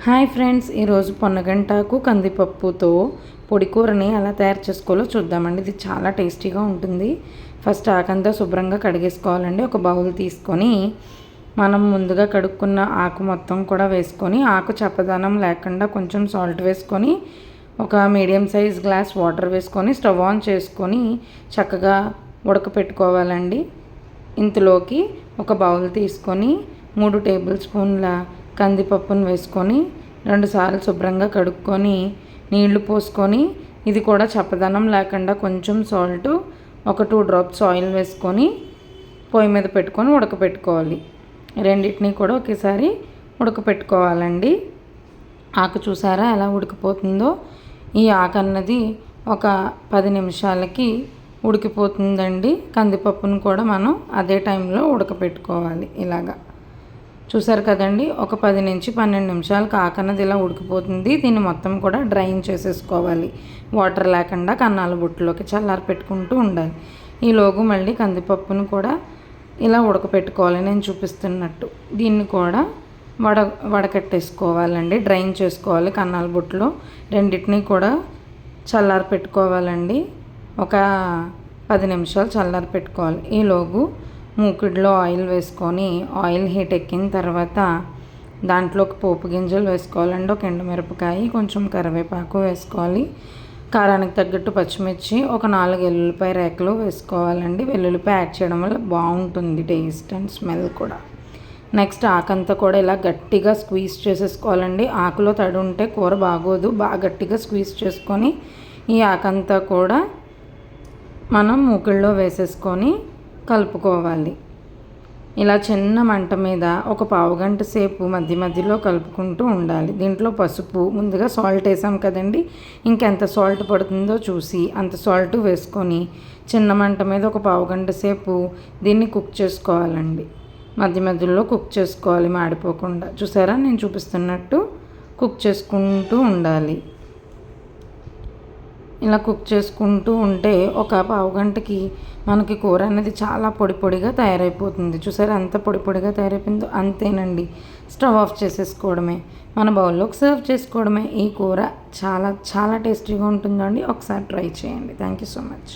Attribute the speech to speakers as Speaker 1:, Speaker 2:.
Speaker 1: Hi friends, ఈరోజు పొన్నగంటాకు కందిపప్పుతో పొడి కూరని ఎలా తయారు చేసుకోవాలో చూద్దామండి. ఇది చాలా టేస్టీగా ఉంటుంది. ఫస్ట్ ఆకంతా శుభ్రంగా కడిగేసుకోవాలండి. ఒక బౌల్ తీసుకొని మనం ముందుగా కడుక్కున్న ఆకు మొత్తం కూడా వేసుకొని, ఆకు చప్పదనం లేకుండా కొంచెం సాల్ట్ వేసుకొని, ఒక మీడియం సైజ్ గ్లాస్ వాటర్ వేసుకొని స్టవ్ ఆన్ చేసుకొని చక్కగా ఉడకపెట్టుకోవాలండి. ఇంతలోకి ఒక బౌల్ తీసుకొని 3 టేబుల్ స్పూన్ల కందిపప్పును వేసుకొని 2 సార్లు శుభ్రంగా కడుక్కొని నీళ్లు పోసుకొని, ఇది కూడా చప్పదనం లేకుండా కొంచెం సాల్ట్, ఒక 2 డ్రాప్స్ ఆయిల్ వేసుకొని పొయ్యి మీద పెట్టుకొని ఉడకపెట్టుకోవాలి. రెండింటినీ కూడా ఒకేసారి ఉడకపెట్టుకోవాలండి. ఆకు చూసారా ఎలా ఉడికిపోతుందో? ఈ ఆకు అన్నది ఒక 10 నిమిషాలకి ఉడికిపోతుందండి. కందిపప్పును కూడా మనం అదే టైంలో ఉడకపెట్టుకోవాలి. ఇలాగా చూసారు కదండి, ఒక 10 నుంచి 12 నిమిషాలకు ఆకన్నది ఇలా ఉడికిపోతుంది. దీన్ని మొత్తం కూడా డ్రైన్ చేసేసుకోవాలి. వాటర్ లేకుండా కన్నాల బుట్టలోకి చల్లారి పెట్టుకుంటూ ఉండాలి. ఈలోగు మళ్ళీ కందిపప్పును కూడా ఇలా ఉడకపెట్టుకోవాలి. నేను చూపిస్తున్నట్టు దీన్ని కూడా వడకట్టేసుకోవాలండి. డ్రైన్ చేసుకోవాలి కన్నాల బుట్టలో. రెండింటినీ కూడా చల్లారి పెట్టుకోవాలండి. ఒక 10 నిమిషాలు చల్లారి పెట్టుకోవాలి. ఈలోగు మూకిడిలో ఆయిల్ వేసుకొని, ఆయిల్ హీట్ ఎక్కిన తర్వాత దాంట్లోకి పోపు గింజలు వేసుకోవాలండి. ఒక ఎండుమిరపకాయ, కొంచెం కరివేపాకు వేసుకోవాలి. కారానికి తగ్గట్టు పచ్చిమిర్చి, ఒక 4 వెల్లుల్లిపాయ రేకలు వేసుకోవాలండి. వెల్లుల్లిపాయ యాడ్ చేయడం వల్ల బాగుంటుంది టేస్ట్ అండ్ స్మెల్ కూడా. నెక్స్ట్ ఆకంతా కూడా ఇలా గట్టిగా స్క్వీజ్ చేసేసుకోవాలండి. ఆకులో తడి ఉంటే కూర బాగోదు. బాగా గట్టిగా స్క్వీజ్ చేసుకొని ఈ ఆకంతా కూడా మనం మూకిళ్ళలో వేసేసుకొని కలుపుకోవాలి. ఇలా చిన్న మంట మీద ఒక పావుగంట సేపు మధ్య మధ్యలో కలుపుకుంటూ ఉండాలి. దీంట్లో పసుపు, ముందుగా సాల్ట్ వేసాం కదండి, ఇంకెంత సాల్ట్ పడుతుందో చూసి అంత సాల్ట్ వేసుకొని చిన్న మంట మీద ఒక పావుగంట సేపు దీన్ని కుక్ చేసుకోవాలండి. మధ్య మధ్యలో కుక్ చేసుకోవాలి, మాడిపోకుండా. చూసారా, నేను చూపిస్తున్నట్టు కుక్ చేసుకుంటూ ఉండాలి. ఇలా కుక్ చేసుకుంటూ ఉంటే ఒక పావుగంటకి మనకి కూర అనేది చాలా పొడి పొడిగా తయారైపోతుంది. చూసారా ఎంత పొడి పొడిగా తయారైపోయిందో? అంతేనండి, స్టవ్ ఆఫ్ చేసేసుకోవడమే, మన బౌల్లోకి సర్వ్ చేసుకోవడమే. ఈ కూర చాలా చాలా టేస్టీగా ఉంటుందండి. ఒకసారి ట్రై చేయండి. Thank you so much.